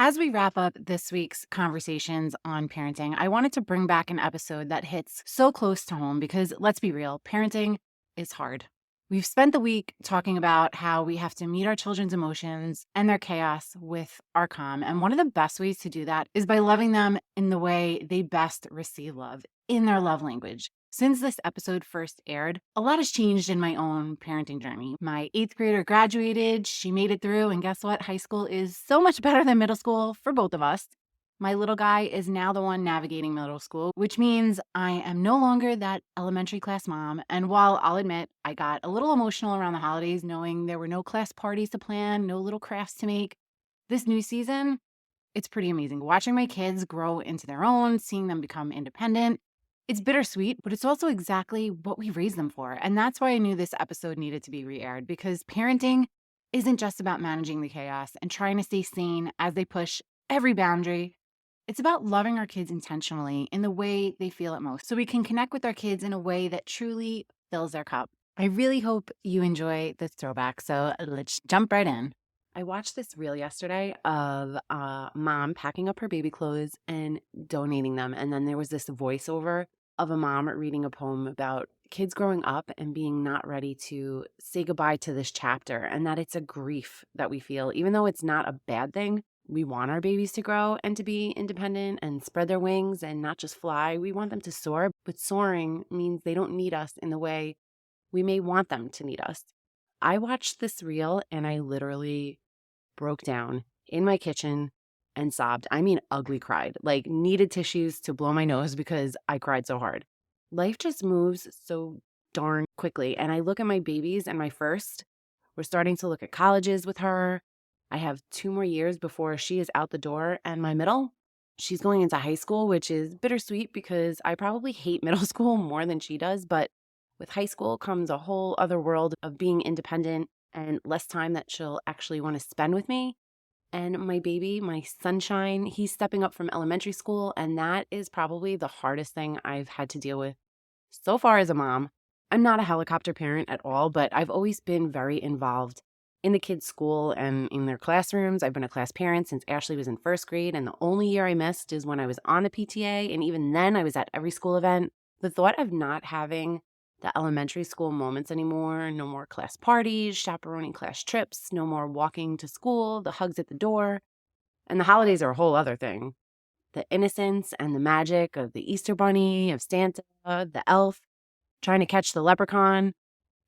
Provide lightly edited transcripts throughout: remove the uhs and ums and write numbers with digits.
As we wrap up this week's conversations on parenting, I wanted to bring back an episode that hits so close to home because let's be real, parenting is hard. We've spent the week talking about how we have to meet our children's emotions and their chaos with our calm. And one of the best ways to do that is by loving them in the way they best receive love, in their love language. Since this episode first aired, a lot has changed in my own parenting journey. My eighth grader graduated, she made it through, and guess what? High school is so much better than middle school for both of us. My little guy is now the one navigating middle school, which means I am no longer that elementary class mom. And while I'll admit I got a little emotional around the holidays, knowing there were no class parties to plan, no little crafts to make, this new season, it's pretty amazing. Watching my kids grow into their own, seeing them become independent. It's bittersweet, but it's also exactly what we raised them for. And that's why I knew this episode needed to be re aired because parenting isn't just about managing the chaos and trying to stay sane as they push every boundary. It's about loving our kids intentionally in the way they feel it most so we can connect with our kids in a way that truly fills their cup. I really hope you enjoy this throwback. So let's jump right in. I watched this reel yesterday of a mom packing up her baby clothes and donating them. And then there was this voiceover of a mom reading a poem about kids growing up and being not ready to say goodbye to this chapter and that it's a grief that we feel, even though it's not a bad thing. We want our babies to grow and to be independent and spread their wings and not just fly. We want them to soar, but soaring means they don't need us in the way we may want them to need us. I watched this reel and I literally broke down in my kitchen and sobbed. I mean, ugly cried, like needed tissues to blow my nose because I cried so hard. Life just moves so darn quickly. And I look at my babies and my first, we're starting to look at colleges with her. I have 2 more years before she is out the door. And my middle, she's going into high school, which is bittersweet because I probably hate middle school more than she does. But with high school comes a whole other world of being independent and less time that she'll actually want to spend with me. And my baby, my sunshine, he's stepping up from elementary school. And that is probably the hardest thing I've had to deal with so far as a mom. I'm not a helicopter parent at all, but I've always been very involved in the kids' school and in their classrooms. I've been a class parent since Ashley was in first grade. And the only year I missed is when I was on the PTA. And even then, I was at every school event. The thought of not having the elementary school moments anymore, no more class parties, chaperoning class trips, no more walking to school, the hugs at the door. And the holidays are a whole other thing. The innocence and the magic of the Easter Bunny, of Santa, the elf, trying to catch the leprechaun.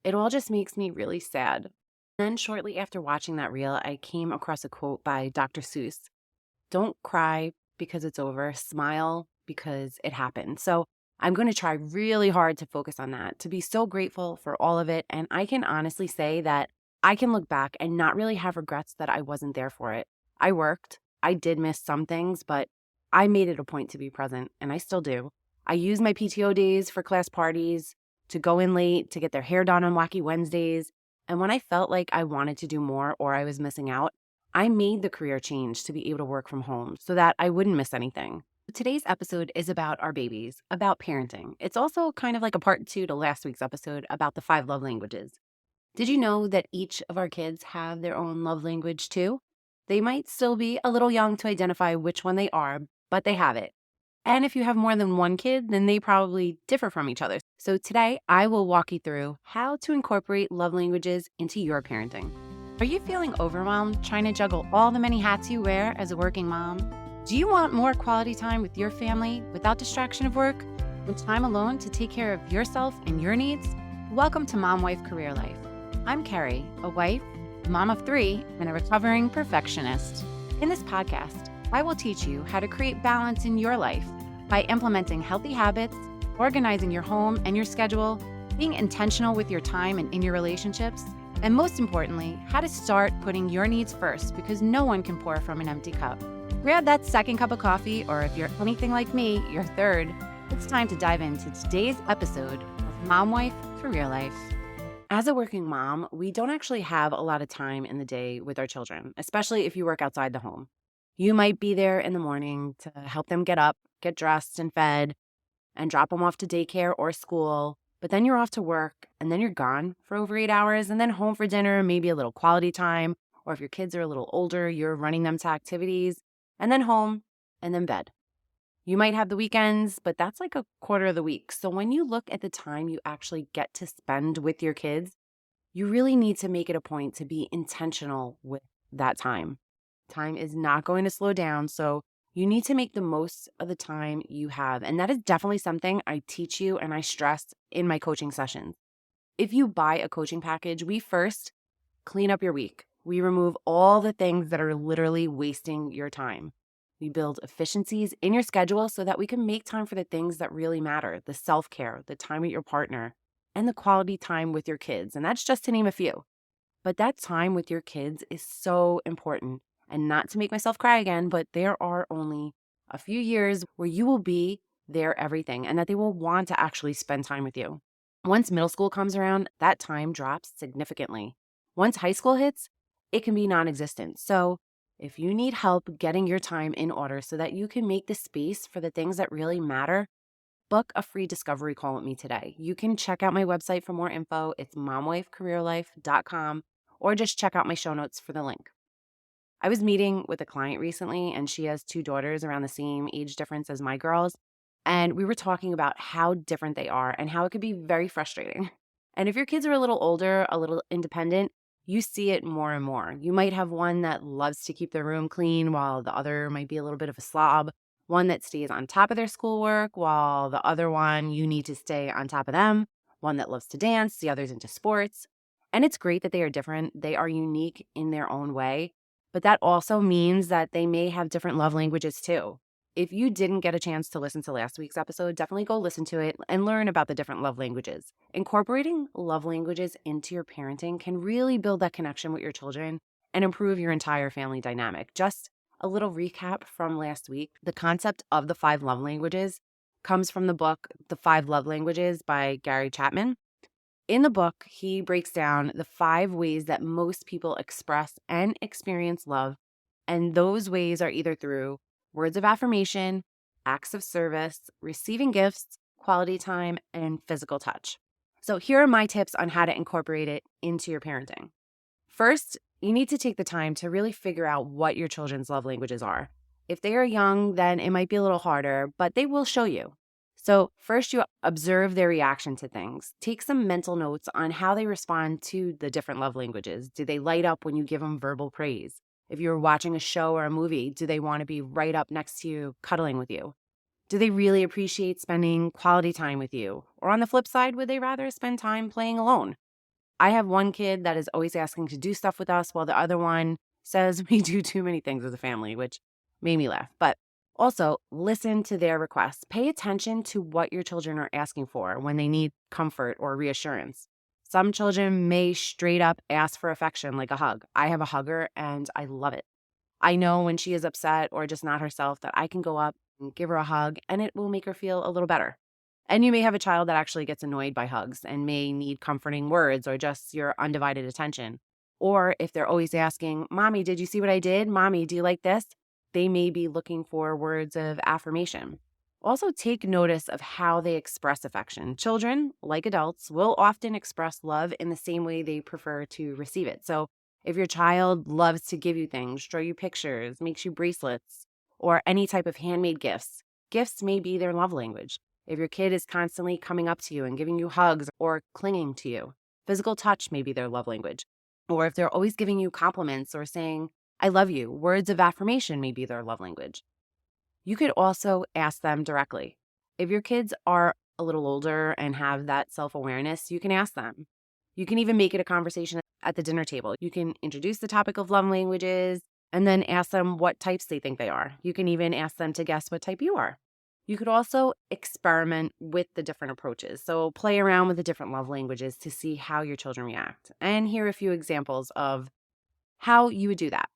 It all just makes me really sad. Then shortly after watching that reel, I came across a quote by Dr. Seuss. Don't cry because it's over, smile because it happened. So I'm going to try really hard to focus on that, to be so grateful for all of it. And I can honestly say that I can look back and not really have regrets that I wasn't there for it. I worked. I did miss some things, but I made it a point to be present, and I still do. I use my PTO days for class parties, to go in late, to get their hair done on Wacky Wednesdays. And when I felt like I wanted to do more or I was missing out, I made the career change to be able to work from home so that I wouldn't miss anything. Today's episode is about our babies, about parenting. It's also kind of like a part 2 to last week's episode about the 5 love languages. Did you know that each of our kids have their own love language too? They might still be a little young to identify which one they are, but they have it. And if you have more than one kid, then they probably differ from each other. So today, I will walk you through how to incorporate love languages into your parenting. Are you feeling overwhelmed trying to juggle all the many hats you wear as a working mom? Do you want more quality time with your family without distraction of work and time alone to take care of yourself and your needs? Welcome to Mom Wife Career Life. I'm Carrie, a wife, mom of 3, and a recovering perfectionist. In this podcast, I will teach you how to create balance in your life by implementing healthy habits, organizing your home and your schedule, being intentional with your time and in your relationships, and most importantly, how to start putting your needs first because no one can pour from an empty cup. Grab that second cup of coffee, or if you're anything like me, your third. It's time to dive into today's episode of Mom Wife Career Life. As a working mom, we don't actually have a lot of time in the day with our children, especially if you work outside the home. You might be there in the morning to help them get up, get dressed and fed, and drop them off to daycare or school. But then you're off to work, and then you're gone for over 8 hours, and then home for dinner, maybe a little quality time. Or if your kids are a little older, you're running them to activities. and then home, and then bed. You might have the weekends, but that's like a quarter of the week. So when you look at the time you actually get to spend with your kids, you really need to make it a point to be intentional with that time. Time is not going to slow down, so you need to make the most of the time you have. And that is definitely something I teach you and I stress in my coaching sessions. If you buy a coaching package, we first clean up your week. We remove all the things that are literally wasting your time. We build efficiencies in your schedule so that we can make time for the things that really matter, the self-care, the time with your partner, and the quality time with your kids. And that's just to name a few. But that time with your kids is so important. And not to make myself cry again, but there are only a few years where you will be their everything and that they will want to actually spend time with you. Once middle school comes around, that time drops significantly. Once high school hits, it can be non-existent. So if you need help getting your time in order so that you can make the space for the things that really matter, book a free discovery call with me today. You can check out my website for more info. It's momwifecareerlife.com, or just check out my show notes for the link. I was meeting with a client recently, and she has two daughters around the same age difference as my girls. And we were talking about how different they are and how it could be very frustrating. And if your kids are a little older, a little independent, you see it more and more. You might have one that loves to keep their room clean while the other might be a little bit of a slob. One that stays on top of their schoolwork while the other one, you need to stay on top of them. One that loves to dance, the other's into sports. And it's great that they are different. They are unique in their own way. But that also means that they may have different love languages too. If you didn't get a chance to listen to last week's episode, definitely go listen to it and learn about the different love languages. Incorporating love languages into your parenting can really build that connection with your children and improve your entire family dynamic. Just a little recap from last week. The concept of the 5 love languages comes from the book, The 5 Love Languages by Gary Chapman. In the book, he breaks down the 5 ways that most people express and experience love. And those ways are either through words of affirmation, acts of service, receiving gifts, quality time, and physical touch. So here are my tips on how to incorporate it into your parenting. First, you need to take the time to really figure out what your children's love languages are. If they are young, then it might be a little harder, but they will show you. So first, you observe their reaction to things. Take some mental notes on how they respond to the different love languages. Do they light up when you give them verbal praise? If you're watching a show or a movie, do they want to be right up next to you, cuddling with you? Do they really appreciate spending quality time with you? Or on the flip side, would they rather spend time playing alone? I have one kid that is always asking to do stuff with us, while the other one says we do too many things as a family, which made me laugh. But also, listen to their requests. Pay attention to what your children are asking for when they need comfort or reassurance. Some children may straight up ask for affection, like a hug. I have a hugger and I love it. I know when she is upset or just not herself that I can go up and give her a hug and it will make her feel a little better. And you may have a child that actually gets annoyed by hugs and may need comforting words or just your undivided attention. Or if they're always asking, Mommy, did you see what I did? Mommy, do you like this? They may be looking for words of affirmation. Also, take notice of how they express affection. Children, like adults, will often express love in the same way they prefer to receive it. So if your child loves to give you things, draw you pictures, makes you bracelets, or any type of handmade gifts, gifts may be their love language. If your kid is constantly coming up to you and giving you hugs or clinging to you, physical touch may be their love language. Or if they're always giving you compliments or saying, I love you, words of affirmation may be their love language. You could also ask them directly. If your kids are a little older and have that self-awareness, you can ask them. You can even make it a conversation at the dinner table. You can introduce the topic of love languages and then ask them what types they think they are. You can even ask them to guess what type you are. You could also experiment with the different approaches. So play around with the different love languages to see how your children react. And here are a few examples of how you would do that.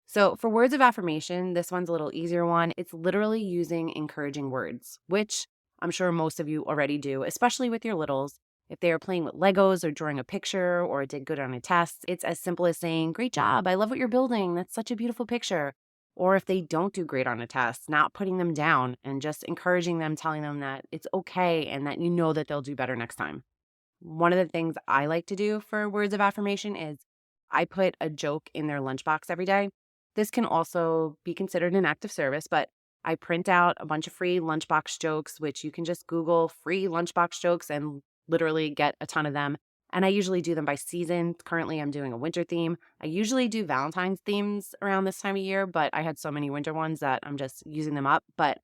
So for words of affirmation, this one's a little easier one. It's literally using encouraging words, which I'm sure most of you already do, especially with your littles. If they are playing with Legos or drawing a picture or did good on a test, it's as simple as saying, great job, I love what you're building. That's such a beautiful picture. Or if they don't do great on a test, not putting them down and just encouraging them, telling them that it's okay and that you know that they'll do better next time. One of the things I like to do for words of affirmation is I put a joke in their lunchbox every day. This can also be considered an act of service, but I print out a bunch of free lunchbox jokes, which you can just Google free lunchbox jokes and literally get a ton of them. And I usually do them by season. Currently, I'm doing a winter theme. I usually do Valentine's themes around this time of year, but I had so many winter ones that I'm just using them up. But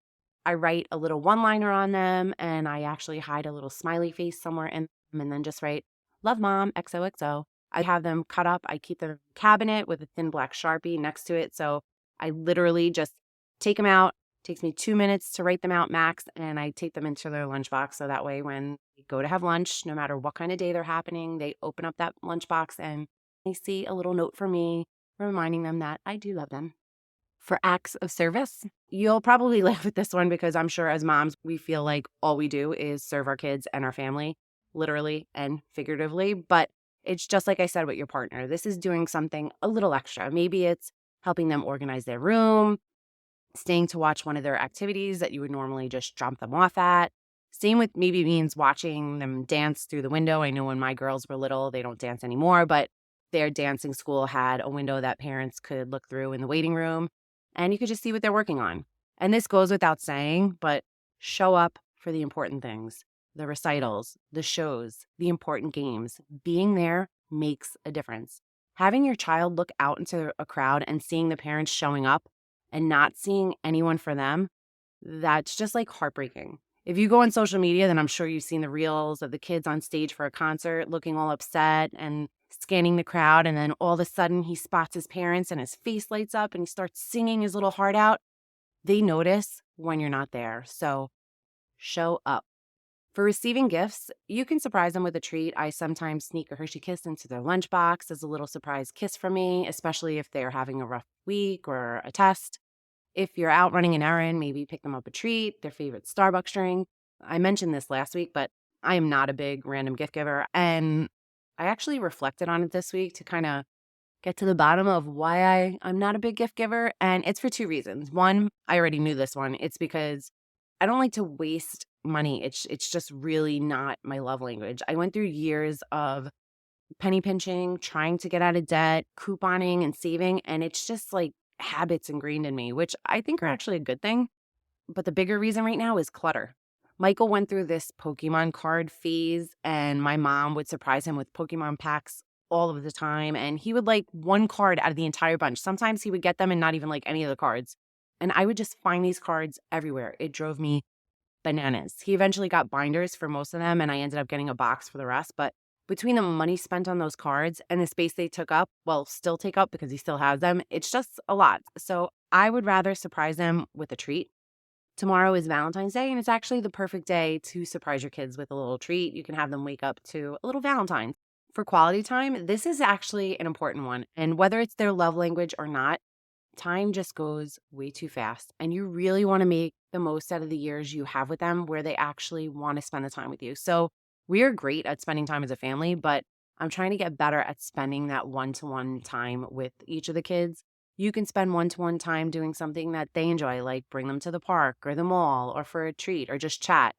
I write a little one liner on them and I actually hide a little smiley face somewhere in them and then just write, Love Mom, XOXO. I have them cut up. I keep them in a cabinet with a thin black Sharpie next to it. So I literally just take them out. Takes me 2 minutes to write them out max, and I take them into their lunchbox. So that way, when they go to have lunch, no matter what kind of day they're happening, they open up that lunchbox and they see a little note from me reminding them that I do love them. For acts of service, you'll probably laugh at this one because I'm sure as moms, we feel like all we do is serve our kids and our family, literally and figuratively. But it's just like I said with your partner. This is doing something a little extra. Maybe it's helping them organize their room, staying to watch one of their activities that you would normally just drop them off at. Same with maybe means watching them dance through the window. I know when my girls were little, they don't dance anymore, but their dancing school had a window that parents could look through in the waiting room and you could just see what they're working on. And this goes without saying, but show up for the important things, the recitals, the shows, the important games. Being there makes a difference. Having your child look out into a crowd and seeing the parents showing up and not seeing anyone for them, that's just like heartbreaking. If you go on social media, then I'm sure you've seen the reels of the kids on stage for a concert looking all upset and scanning the crowd. And then all of a sudden he spots his parents and his face lights up and he starts singing his little heart out. They notice when you're not there. So show up. For receiving gifts, you can surprise them with a treat. I sometimes sneak a Hershey Kiss into their lunchbox as a little surprise kiss from me, especially if they're having a rough week or a test. If you're out running an errand, maybe pick them up a treat, their favorite Starbucks drink. I mentioned this last week, but I am not a big random gift giver. And I actually reflected on it this week to kind of get to the bottom of why I'm not a big gift giver. And it's for two reasons. One, I already knew this one. It's because I don't like to waste money. It's just really not my love language. I went through years of penny pinching, trying to get out of debt, couponing and saving. And it's just like habits ingrained in me, which I think are actually a good thing. But the bigger reason right now is clutter. Michael went through this Pokemon card phase, and my mom would surprise him with Pokemon packs all of the time. And he would like one card out of the entire bunch. Sometimes he would get them and not even like any of the cards. And I would just find these cards everywhere. It drove me bananas. He eventually got binders for most of them, and I ended up getting a box for the rest. But between the money spent on those cards and the space they took up, well, still take up because he still has them, it's just a lot. So I would rather surprise them with a treat. Tomorrow is Valentine's Day, and it's actually the perfect day to surprise your kids with a little treat. You can have them wake up to a little Valentine's. For quality time, this is actually an important one. And whether it's their love language or not, time just goes way too fast. And you really want to make the most out of the years you have with them where they actually want to spend the time with you. So we are great at spending time as a family, but I'm trying to get better at spending that one-to-one time with each of the kids. You can spend one-to-one time doing something that they enjoy, like bring them to the park or the mall or for a treat or just chat.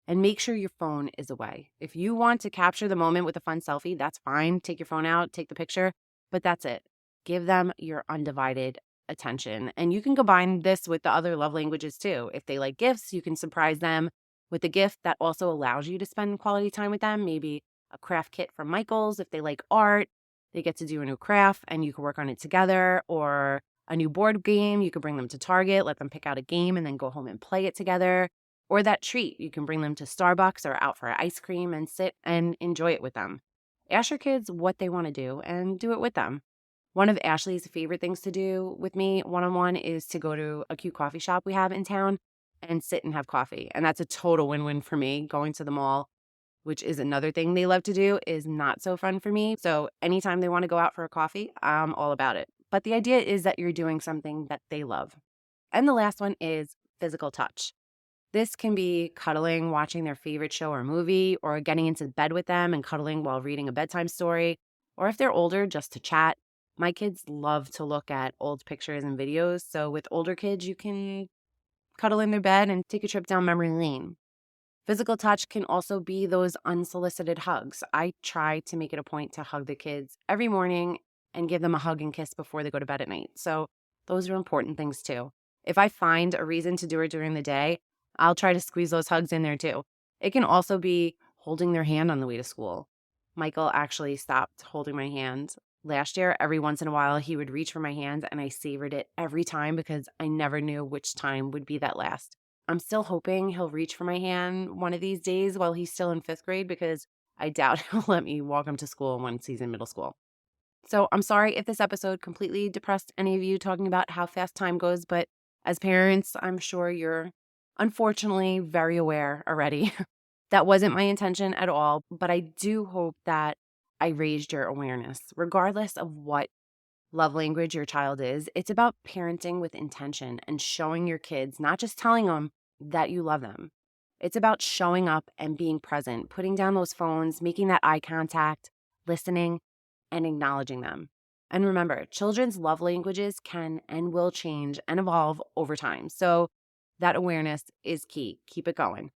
And make sure your phone is away. If you want to capture the moment with a fun selfie, that's fine. Take your phone out, take the picture, but that's it. Give them your undivided attention. And you can combine this with the other love languages too. If they like gifts, you can surprise them with a gift that also allows you to spend quality time with them. Maybe a craft kit from Michael's. If they like art, they get to do a new craft and you can work on it together. Or a new board game, you could bring them to Target, let them pick out a game and then go home and play it together. Or that treat, you can bring them to Starbucks or out for ice cream and sit and enjoy it with them. Ask your kids what they want to do and do it with them. One of Ashley's favorite things to do with me one-on-one is to go to a cute coffee shop we have in town and sit and have coffee. And that's a total win-win for me. Going to the mall, which is another thing they love to do, is not so fun for me. So anytime they want to go out for a coffee, I'm all about it. But the idea is that you're doing something that they love. And the last one is physical touch. This can be cuddling, watching their favorite show or movie, or getting into bed with them and cuddling while reading a bedtime story, or if they're older, just to chat. My kids love to look at old pictures and videos, so with older kids, you can cuddle in their bed and take a trip down memory lane. Physical touch can also be those unsolicited hugs. I try to make it a point to hug the kids every morning and give them a hug and kiss before they go to bed at night. So Those are important things too. If I find a reason to do it during the day, I'll try to squeeze those hugs in there too. It can also be holding their hand on the way to school. Michael actually stopped holding my hand. Last year, every once in a while, he would reach for my hand and I savored it every time because I never knew which time would be that last. I'm still hoping he'll reach for my hand one of these days while he's still in 5th grade because I doubt he'll let me walk him to school once he's in middle school. So I'm sorry if this episode completely depressed any of you talking about how fast time goes, but as parents, I'm sure you're unfortunately very aware already. That wasn't my intention at all, but I do hope that I raised your awareness. Regardless of what love language your child is, it's about parenting with intention and showing your kids, not just telling them that you love them. It's about showing up and being present, putting down those phones, making that eye contact, listening, and acknowledging them. And remember, children's love languages can and will change and evolve over time. So that awareness is key. Keep it going.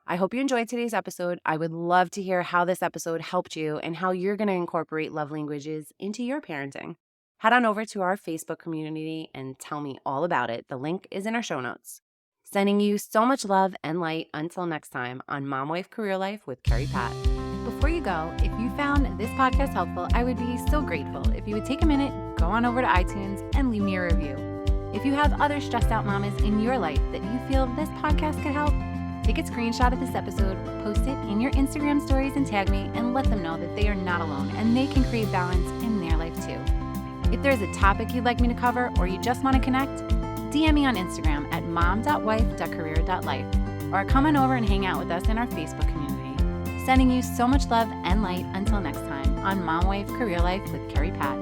I hope you enjoyed today's episode. I would love to hear how this episode helped you and how you're going to incorporate love languages into your parenting. Head on over to our Facebook community and tell me all about it. The link is in our show notes. Sending you so much love and light until next time on Mom Wife Career Life with Carrie Pat. Before you go, if you found this podcast helpful, I would be so grateful if you would take a minute, go on over to iTunes, and leave me a review. If you have other stressed out mamas in your life that you feel this podcast could help, take a screenshot of this episode, post it in your Instagram stories and tag me and let them know that they are not alone and they can create balance in their life too. If there's a topic you'd like me to cover or you just want to connect, DM me on Instagram at mom.wife.career.life or come on over and hang out with us in our Facebook community. Sending you so much love and light until next time on Mom Wife Career Life with Carrie Pat.